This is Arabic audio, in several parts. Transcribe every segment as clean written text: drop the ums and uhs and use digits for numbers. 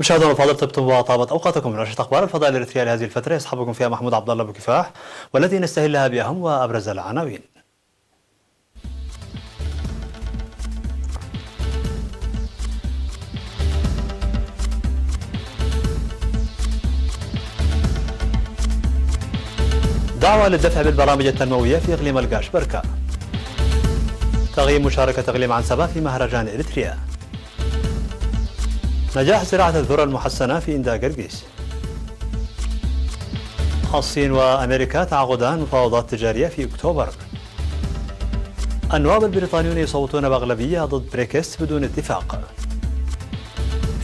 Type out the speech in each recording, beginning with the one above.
مشاهدينا الفاضل، طبتم وطابت اوقاتكم. نشرة اخبار الفضاء الاريتريه لهذه الفتره يصحبكم فيها محمود عبد الله بكفاح، والتي نستهلها باهم وابرز العناوين. دعوة للدفع بالبرامج التنموية في اقليم القاش بركة. تغيير مشاركة اقليم عنسبة في مهرجان اريتريا. نجاح زراعة الذرة المحسنة في إنداء قرقيس. الصين وأمريكا تعاقدان مفاوضات تجارية في أكتوبر. النواب البريطانيون يصوتون بأغلبية ضد بريكست بدون اتفاق.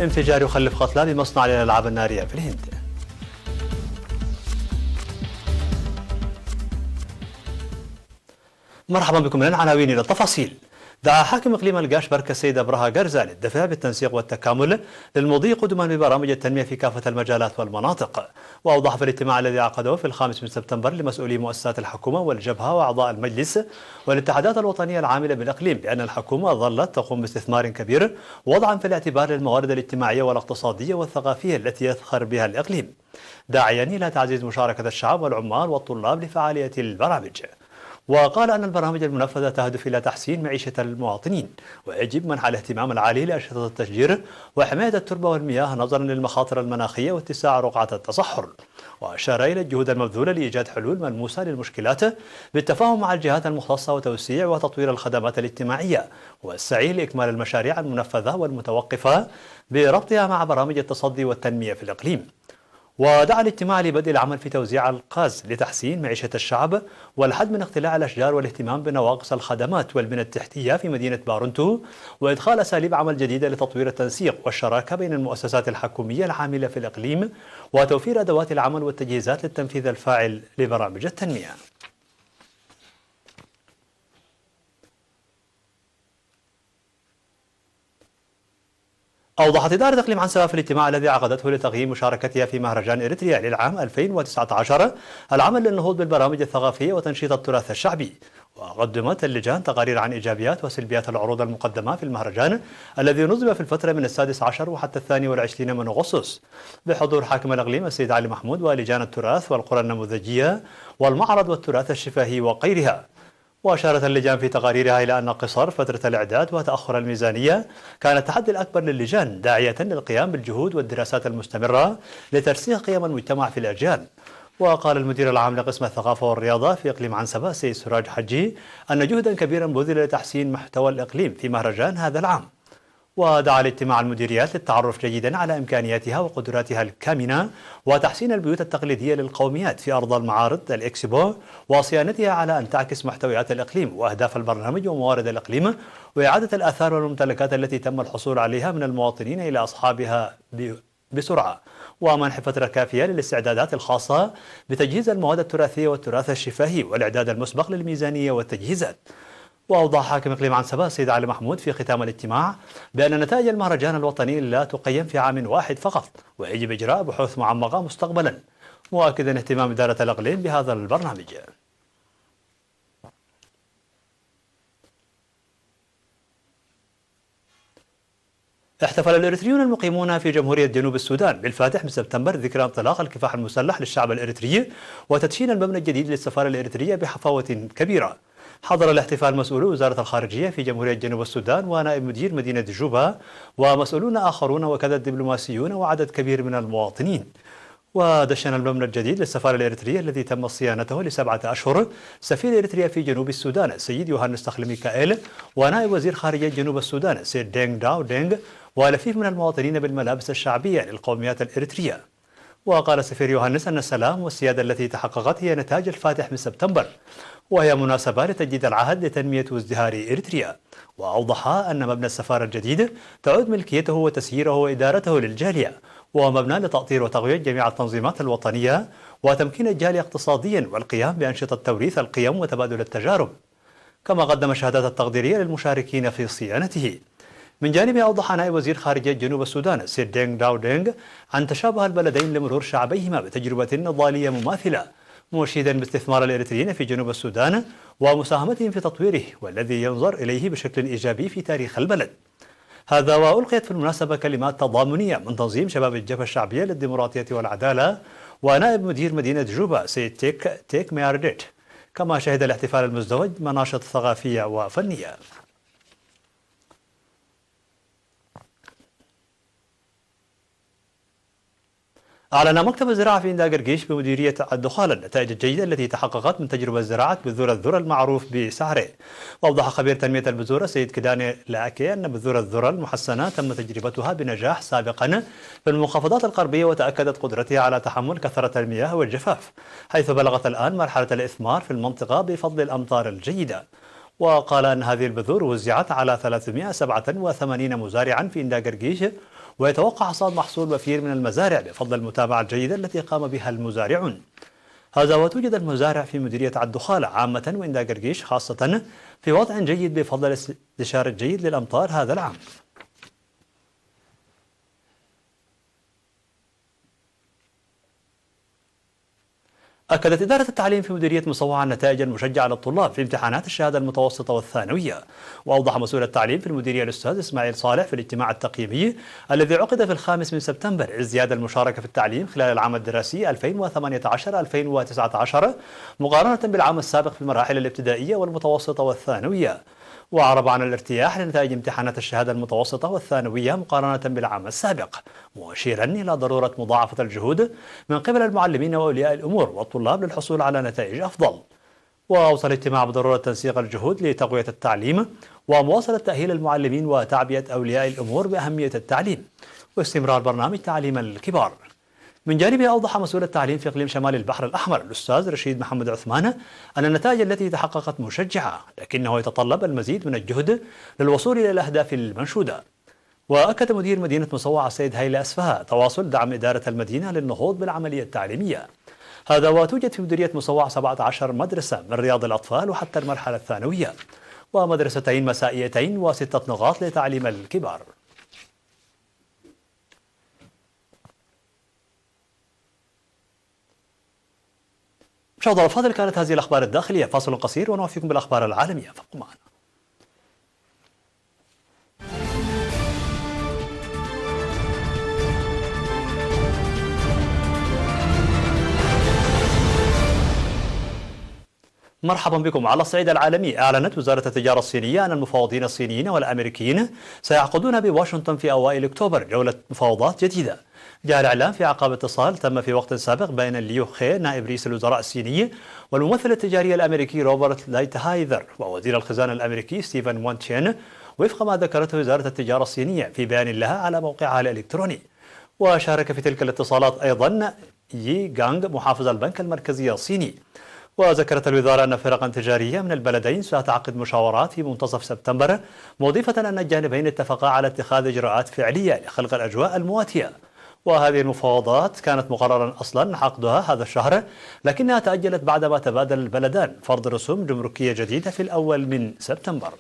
انفجار يخلف قتلى بمصنع للألعاب النارية في الهند. مرحبا بكم. من العناوين إلى التفاصيل. دعا حاكم اقليم القاش بركة السيد ابرهة قرزة للدفع بالتنسيق والتكامل للمضي قدما ببرامج التنمية في كافة المجالات والمناطق. واوضح في الاجتماع الذي عقده في 5 سبتمبر لمسؤولي مؤسسات الحكومة والجبهة واعضاء المجلس والاتحادات الوطنية العاملة بالاقليم بان الحكومة ظلت تقوم باستثمار كبير وضعا في الاعتبار للموارد الاجتماعية والاقتصادية والثقافية التي يفخر بها الاقليم، داعيا الى تعزيز مشاركة الشعب والعمال والطلاب لفعالية البرامج. وقال أن البرامج المنفذة تهدف إلى تحسين معيشة المواطنين، ويجب منح الاهتمام العالي لأنشطة التشجير وحماية التربة والمياه نظرا للمخاطر المناخية واتساع رقعة التصحر. وأشار إلى الجهود المبذولة لإيجاد حلول ملموسة للمشكلات بالتفاهم مع الجهات المختصة وتوسيع وتطوير الخدمات الاجتماعية، والسعي لإكمال المشاريع المنفذة والمتوقفة بربطها مع برامج التصدي والتنمية في الإقليم. ودعا الاجتماع لبدء العمل في توزيع الغاز لتحسين معيشة الشعب والحد من اقتلاع الأشجار والاهتمام بنواقص الخدمات والبنى التحتية في مدينة بارونتو، وإدخال أساليب عمل جديدة لتطوير التنسيق والشراكة بين المؤسسات الحكومية العاملة في الإقليم وتوفير أدوات العمل والتجهيزات للتنفيذ الفاعل لبرامج التنمية. أوضحت إدارة إقليم عنسبة في الاجتماع الذي عقدته لتقييم مشاركتها في مهرجان إريتريا للعام 2019 العمل للنهوض بالبرامج الثقافية وتنشيط التراث الشعبي. وقدمت اللجان تقارير عن إيجابيات وسلبيات العروض المقدمة في المهرجان الذي نظم في الفترة من 16 وحتى 22 من أغسطس بحضور حاكم الإقليم السيد علي محمود ولجان التراث والقرى النموذجية والمعرض والتراث الشفاهي وغيرها. وأشارت اللجان في تقاريرها إلى أن قصر فترة الإعداد وتأخر الميزانية كان التحدي الأكبر للجان، داعية للقيام بالجهود والدراسات المستمرة لترسيخ قيم المجتمع في الأجيال. وقال المدير العام لقسم الثقافة والرياضة في إقليم عنسبة السيد سراج حجي أن جهدا كبيرا بذل لتحسين محتوى الإقليم في مهرجان هذا العام. ودعا لاجتماع المديريات للتعرف جيدا على إمكانياتها وقدراتها الكامنة وتحسين البيوت التقليدية للقوميات في أرض المعارض الإكسبو وصيانتها على أن تعكس محتويات الإقليم وأهداف البرنامج وموارد الإقليم وإعادة الآثار والممتلكات التي تم الحصول عليها من المواطنين إلى أصحابها بسرعة، ومنح فترة كافية للاستعدادات الخاصة بتجهيز المواد التراثية والتراث الشفاهي والإعداد المسبق للميزانية والتجهيزات. وأوضح حاكم إقليم عنسبة السيد علي محمود في ختام الاجتماع بأن نتائج المهرجان الوطني لا تقيم في عام واحد فقط، ويجب إجراء بحوث معمقة مستقبلا، مؤكدا اهتمام إدارة الإقليم بهذا البرنامج. احتفل الإريتريون المقيمون في جمهورية جنوب السودان بالفاتح من سبتمبر ذكرى انطلاق الكفاح المسلح للشعب الإريتري وتدشين المبنى الجديد للسفارة الإريترية بحفاوة كبيرة. حضر الاحتفال مسؤولو وزارة الخارجية في جمهورية جنوب السودان ونائب مدير مدينة جوبا ومسؤولون آخرون وكذا الدبلوماسيون وعدد كبير من المواطنين. ودشن المبنى الجديد للسفارة الإريترية الذي تم صيانته ل7 أشهر سفير إريتريا في جنوب السودان السيد يوهانس تخل ميكائيل ونائب وزير خارجية جنوب السودان السيد دينغ داو دينغ ولفيف من المواطنين بالملابس الشعبية للقوميات الإريترية. وقال السفير يوهانس أن السلام والسيادة التي تحققت هي نتاج الفاتح من سبتمبر، وهي مناسبة لتجديد العهد لتنمية وازدهار إريتريا. وأوضح أن مبنى السفارة الجديد تعود ملكيته وتسييره وإدارته للجالية، وهو مبنى لتأطير وتقوية جميع التنظيمات الوطنية وتمكين الجالية اقتصاديا والقيام بأنشطة توريث القيم وتبادل التجارب، كما قدم الشهادات التقديرية للمشاركين في صيانته. من جانبه أوضح نائب وزير خارجية جنوب السودان السيد دينغ داو دينغ عن تشابه البلدين لمرور شعبيهما بتجربة نضالية مماثلة، مشيدا باستثمار الإريتريين في جنوب السودان ومساهمتهم في تطويره والذي ينظر إليه بشكل إيجابي في تاريخ البلد. هذا وألقيت في المناسبة كلمات تضامنية من تنظيم شباب الجبهة الشعبية للديمقراطية والعدالة ونائب مدير مدينة جوبا سيد تيك ميارديت. كما شهد الاحتفال المزدوج مناشط ثقافية وفنية. أعلن مكتب الزراعة في إنداء قرقيش بمديرية الدخالة النتائج الجيدة التي تحققت من تجربة زراعة بذور الذرة المعروف بسعره. وأوضح خبير تنمية البذور سيد كداني لاكي أن بذور الذرة المحسنة تم تجربتها بنجاح سابقا في المحافظات الغربية وتأكدت قدرتها على تحمل كثرة المياه والجفاف، حيث بلغت الآن مرحلة الإثمار في المنطقة بفضل الأمطار الجيدة. وقال أن هذه البذور وزعت على 387 مزارعا في إنداء قرقيش، ويتوقع حصاد محصول وفير من المزارع بفضل المتابعة الجيدة التي قام بها المزارعون. هذا وتوجد المزارع في مديرية الدخالة عامة وإنداء قرقيش خاصة في وضع جيد بفضل الاستشار الجيد للأمطار هذا العام. أكدت إدارة التعليم في مديرية مصوعة النتائج المشجعة للطلاب في امتحانات الشهادة المتوسطة والثانوية. وأوضح مسؤول التعليم في المديرية الأستاذ إسماعيل صالح في الاجتماع التقييمي الذي عقد في 5 سبتمبر ازدياد المشاركة في التعليم خلال العام الدراسي 2018-2019 مقارنة بالعام السابق في المراحل الابتدائية والمتوسطة والثانوية. وأعرب عن الارتياح لنتائج امتحانات الشهادة المتوسطة والثانوية مقارنة بالعام السابق، مشيرا إلى ضرورة مضاعفة الجهود من قبل المعلمين وأولياء الأمور والطلاب للحصول على نتائج أفضل. وأوصى الاجتماع بضرورة تنسيق الجهود لتقوية التعليم ومواصلة تأهيل المعلمين وتعبئة أولياء الأمور بأهمية التعليم واستمرار برنامج تعليم الكبار. من جانبه أوضح مسؤول التعليم في إقليم شمال البحر الأحمر الأستاذ رشيد محمد عثمان أن النتائج التي تحققت مشجعة، لكنه يتطلب المزيد من الجهد للوصول إلى الأهداف المنشودة. وأكد مدير مدينة مصوع السيد هيلي أسفها تواصل دعم إدارة المدينة للنهوض بالعملية التعليمية. هذا وتوجد في مديرية مصوع 17 مدرسة من رياض الأطفال وحتى المرحلة الثانوية، ومدرستين مسائيتين و6 نقاط لتعليم الكبار. مشاهدينا الأفاضل، كانت هذه الأخبار الداخلية. فاصل قصير ونوافيكم بالأخبار العالمية، فابقوا معنا. مرحبا بكم. على الصعيد العالمي، أعلنت وزارة التجارة الصينية أن المفاوضين الصينيين والأمريكيين سيعقدون بواشنطن في أوائل أكتوبر جولة مفاوضات جديدة. جاء الإعلان في عقب اتصال تم في وقت سابق بين ليو خي نائب رئيس الوزراء الصيني والممثل التجاري الأمريكي روبرت لايتهايزر ووزير الخزانة الأمريكي ستيفن مونتشين، وفق ما ذكرته وزارة التجارة الصينية في بيان لها على موقعها الإلكتروني. وشارك في تلك الاتصالات أيضا يي غانغ محافظ البنك المركزي الصيني. وذكرت الوزارة أن فرقا تجارية من البلدين ستعقد مشاورات في منتصف سبتمبر، مضيفة أن الجانبين اتفقا على اتخاذ إجراءات فعلية لخلق الأجواء المواتية. وهذه المفاوضات كانت مقررا أصلا عقدها هذا الشهر، لكنها تأجلت بعدما تبادل البلدان فرض رسوم جمركية جديدة في الأول من سبتمبر.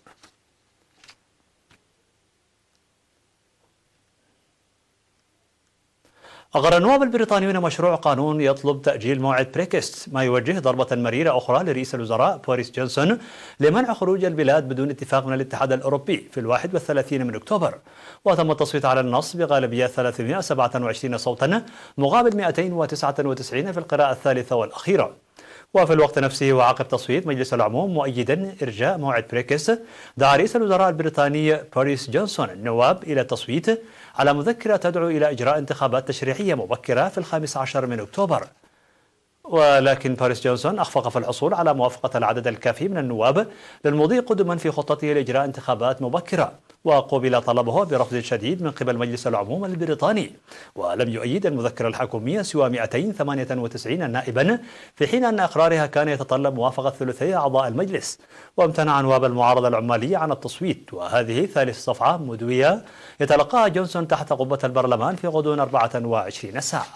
أغرى النواب البريطانيون مشروع قانون يطلب تأجيل موعد بريكست، ما يوجه ضربة مريرة أخرى لرئيس الوزراء بوريس جونسون لمنع خروج البلاد بدون اتفاق من الاتحاد الأوروبي في 31 من أكتوبر. وتم التصويت على النص بغالبية 327 صوتا مقابل 299 في القراءة الثالثة والأخيرة. وفي الوقت نفسه وعقب تصويت مجلس العموم مؤيدا إرجاء موعد بريكست، دعا رئيس الوزراء البريطاني بوريس جونسون النواب إلى التصويت على مذكرة تدعو إلى إجراء انتخابات تشريعية مبكرة في 15 من أكتوبر. ولكن بوريس جونسون أخفق في الحصول على موافقة العدد الكافي من النواب للمضي قدما في خطته لإجراء انتخابات مبكرة، وقوبل طلبه برفض شديد من قبل مجلس العموم البريطاني. ولم يؤيد المذكرة الحكومية سوى 298 نائبا، في حين أن إقرارها كان يتطلب موافقة ثلثي أعضاء المجلس. وامتنع نواب المعارضة العمالية عن التصويت. وهذه ثالث صفعة مدوية يتلقاها جونسون تحت قبة البرلمان في غضون 24 ساعة.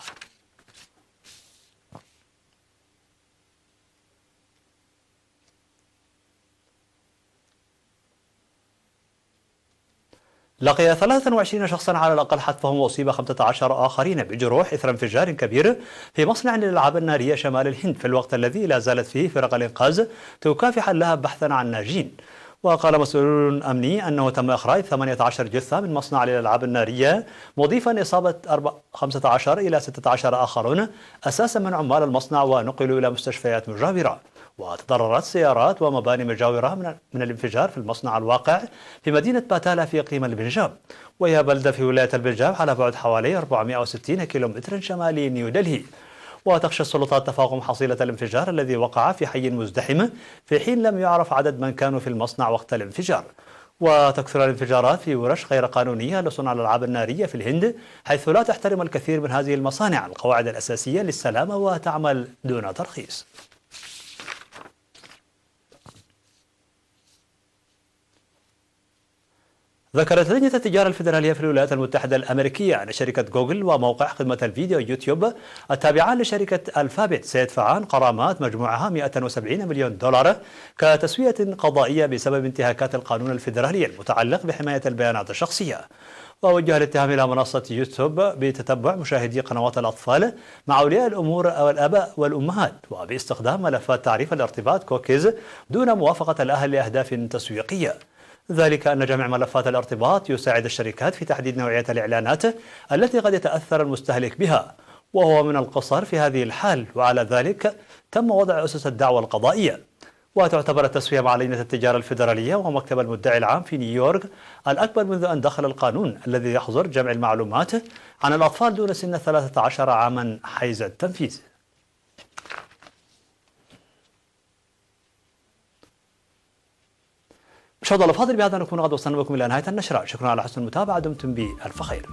لقي 23 شخصا على الأقل حتفهم، وأصيب 15 آخرين بجروح إثر انفجار كبير في مصنع للألعاب النارية شمال الهند، في الوقت الذي لا زالت فيه فرق الإنقاذ تكافح اللهب بحثا عن ناجين. وقال مسؤول أمني أنه تم إخراج 18 جثة من مصنع للألعاب النارية، مضيفا إصابة 15 إلى 16 آخرون أساسا من عمال المصنع، ونقلوا إلى مستشفيات مجاورة. وتضررت سيارات ومباني مجاورة من الانفجار في المصنع الواقع في مدينة باتالا في إقليم البنجاب، وهي بلدة في ولاية البنجاب على بعد حوالي 460 كيلومتر شمالي نيودلهي. وتخشى السلطات تفاقم حصيلة الانفجار الذي وقع في حي مزدحم، في حين لم يعرف عدد من كانوا في المصنع وقت الانفجار. وتكثر الانفجارات في ورش غير قانونية لصنع الألعاب النارية في الهند، حيث لا تحترم الكثير من هذه المصانع القواعد الأساسية للسلامة وتعمل دون ترخيص. ذكرت لجنة التجارة الفيدرالية في الولايات المتحدة الأمريكية أن شركة جوجل وموقع خدمة الفيديو يوتيوب التابعان لشركة الفابت سيدفعان غرامات مجموعها 170 مليون دولار كتسوية قضائية بسبب انتهاكات القانون الفيدرالي المتعلق بحماية البيانات الشخصية. ووجه الاتهام إلى منصة يوتيوب بتتبع مشاهدي قنوات الأطفال مع أولياء الأمور أو الآباء والأمهات، وباستخدام ملفات تعريف الارتباط كوكيز دون موافقة الأهل لأهداف تسويقية. ذلك أن جميع ملفات الارتباط يساعد الشركات في تحديد نوعية الإعلانات التي قد يتأثر المستهلك بها، وهو من القصر في هذه الحال، وعلى ذلك تم وضع أسس الدعوى القضائية. وتعتبر التسوية مع لجنة التجارة الفيدرالية ومكتب المدعي العام في نيويورك الأكبر منذ أن دخل القانون الذي يحظر جمع المعلومات عن الأطفال دون سن 13 عاما حيز التنفيذ. مشاهدينا الأفاضل، بهذا نكون قد وصلنا بكم إلى نهاية النشرة. شكرا على حسن المتابعة، دمتم بألف خير.